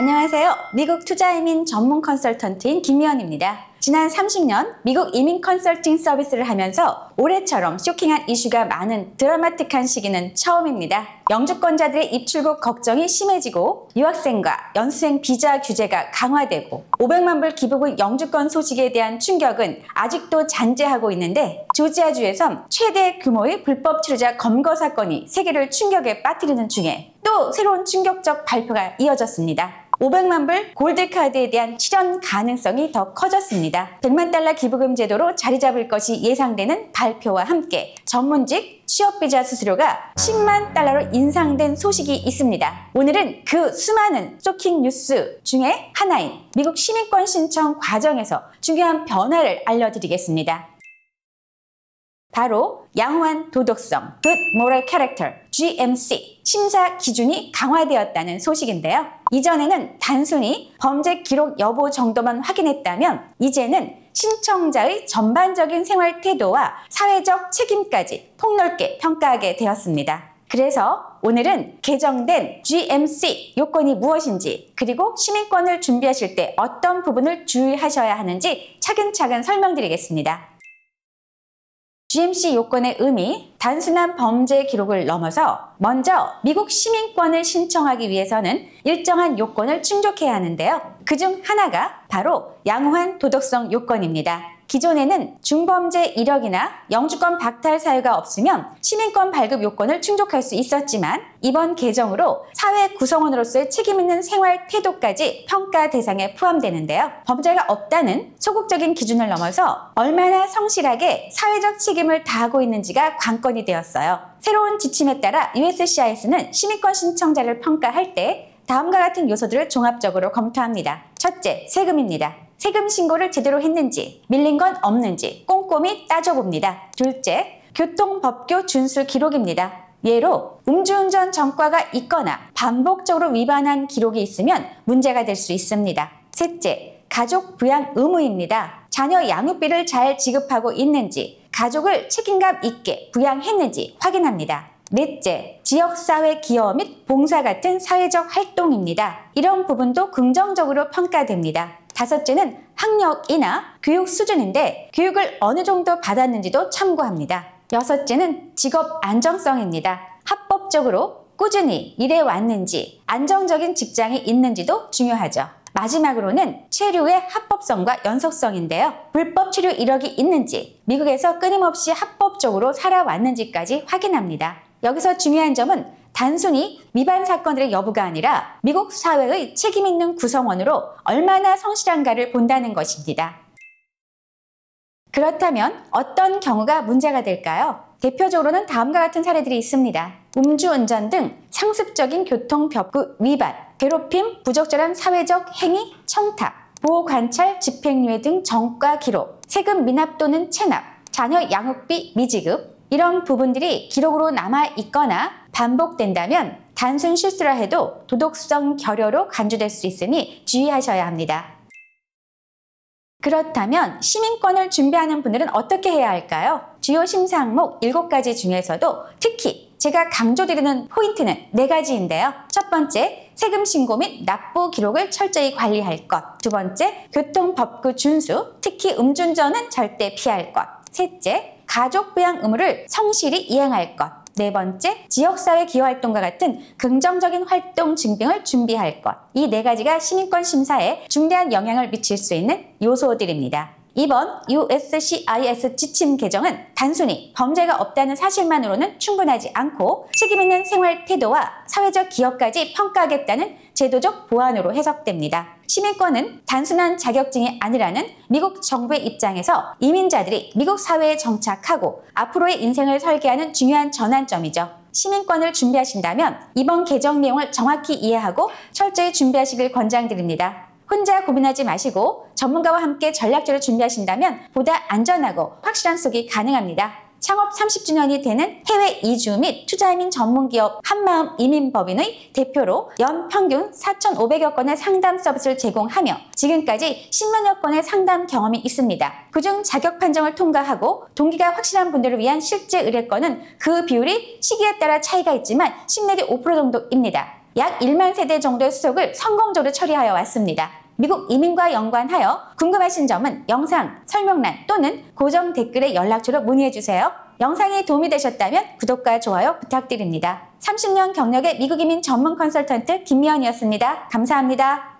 안녕하세요. 미국 투자이민 전문 컨설턴트인 김미연입니다. 지난 30년 미국 이민 컨설팅 서비스를 하면서 올해처럼 쇼킹한 이슈가 많은 드라마틱한 시기는 처음입니다. 영주권자들의 입출국 걱정이 심해지고 유학생과 연수생 비자 규제가 강화되고 500만 불 기부금 영주권 소식에 대한 충격은 아직도 잔재하고 있는데 조지아주에선 최대 규모의 불법 체류자 검거 사건이 세계를 충격에 빠뜨리는 중에 또 새로운 충격적 발표가 이어졌습니다. 500만 불 골드카드에 대한 실현 가능성이 더 커졌습니다. 100만 달러 기부금 제도로 자리 잡을 것이 예상되는 발표와 함께 전문직 취업비자 수수료가 10만 달러로 인상된 소식이 있습니다. 오늘은 그 수많은 쇼킹 뉴스 중에 하나인 미국 시민권 신청 과정에서 중요한 변화를 알려드리겠습니다. 바로 양호한 도덕성, Good Moral Character, GMC 심사 기준이 강화되었다는 소식인데요. 이전에는 단순히 범죄 기록 여부 정도만 확인했다면 이제는 신청자의 전반적인 생활 태도와 사회적 책임까지 폭넓게 평가하게 되었습니다. 그래서 오늘은 개정된 GMC 요건이 무엇인지 그리고 시민권을 준비하실 때 어떤 부분을 주의하셔야 하는지 차근차근 설명드리겠습니다. GMC 요건의 의미, 단순한 범죄 기록을 넘어서 먼저 미국 시민권을 신청하기 위해서는 일정한 요건을 충족해야 하는데요. 그중 하나가 바로 양호한 도덕성 요건입니다. 기존에는 중범죄 이력이나 영주권 박탈 사유가 없으면 시민권 발급 요건을 충족할 수 있었지만 이번 개정으로 사회 구성원으로서의 책임있는 생활 태도까지 평가 대상에 포함되는데요. 범죄가 없다는 소극적인 기준을 넘어서 얼마나 성실하게 사회적 책임을 다하고 있는지가 관건이 되었어요. 새로운 지침에 따라 USCIS는 시민권 신청자를 평가할 때 다음과 같은 요소들을 종합적으로 검토합니다. 첫째, 세금입니다. 세금 신고를 제대로 했는지, 밀린 건 없는지 꼼꼼히 따져봅니다. 둘째, 교통법규 준수 기록입니다. 예로 음주운전 전과가 있거나 반복적으로 위반한 기록이 있으면 문제가 될 수 있습니다. 셋째, 가족 부양 의무입니다. 자녀 양육비를 잘 지급하고 있는지, 가족을 책임감 있게 부양했는지 확인합니다. 넷째, 지역사회 기여 및 봉사 같은 사회적 활동입니다. 이런 부분도 긍정적으로 평가됩니다. 다섯째는 학력이나 교육 수준인데 교육을 어느 정도 받았는지도 참고합니다. 여섯째는 직업 안정성입니다. 합법적으로 꾸준히 일해왔는지 안정적인 직장이 있는지도 중요하죠. 마지막으로는 체류의 합법성과 연속성인데요. 불법 체류 이력이 있는지, 미국에서 끊임없이 합법적으로 살아왔는지까지 확인합니다. 여기서 중요한 점은 단순히 위반 사건들의 여부가 아니라 미국 사회의 책임있는 구성원으로 얼마나 성실한가를 본다는 것입니다. 그렇다면 어떤 경우가 문제가 될까요? 대표적으로는 다음과 같은 사례들이 있습니다. 음주운전 등 상습적인 교통법규 위반, 괴롭힘, 부적절한 사회적 행위, 청탁, 보호관찰, 집행유예 등 전과 기록, 세금 미납 또는 체납, 자녀 양육비 미지급, 이런 부분들이 기록으로 남아있거나 반복된다면 단순 실수라 해도 도덕성 결여로 간주될 수 있으니 주의하셔야 합니다. 그렇다면 시민권을 준비하는 분들은 어떻게 해야 할까요? 주요 심사 항목 7가지 중에서도 특히 제가 강조드리는 포인트는 4가지인데요. 첫 번째, 세금 신고 및 납부 기록을 철저히 관리할 것. 두 번째, 교통법규 준수, 특히 음주운전은 절대 피할 것. 셋째, 가족 부양 의무를 성실히 이행할 것. 네 번째, 지역사회 기여활동과 같은 긍정적인 활동 증빙을 준비할 것. 이 4가지가 시민권 심사에 중대한 영향을 미칠 수 있는 요소들입니다. 이번 USCIS 지침 개정은 단순히 범죄가 없다는 사실만으로는 충분하지 않고 책임있는 생활 태도와 사회적 기여까지 평가하겠다는 제도적 보완으로 해석됩니다. 시민권은 단순한 자격증이 아니라는 미국 정부의 입장에서 이민자들이 미국 사회에 정착하고 앞으로의 인생을 설계하는 중요한 전환점이죠. 시민권을 준비하신다면 이번 개정 내용을 정확히 이해하고 철저히 준비하시길 권장드립니다. 혼자 고민하지 마시고 전문가와 함께 전략적으로 준비하신다면 보다 안전하고 확실한 속이 가능합니다. 창업 30주년이 되는 해외 이주 및 투자이민 전문기업 한마음 이민법인의 대표로 연 평균 4,500여 건의 상담 서비스를 제공하며 지금까지 10만여 건의 상담 경험이 있습니다. 그중 자격 판정을 통과하고 동기가 확실한 분들을 위한 실제 의뢰건은 그 비율이 시기에 따라 차이가 있지만 10 내지 5% 정도입니다. 약 1만 세대 정도의 수속을 성공적으로 처리하여 왔습니다. 미국 이민과 연관하여 궁금하신 점은 영상 설명란 또는 고정 댓글에 연락처로 문의해주세요. 영상이 도움이 되셨다면 구독과 좋아요 부탁드립니다. 30년 경력의 미국 이민 전문 컨설턴트 김미연이었습니다. 감사합니다.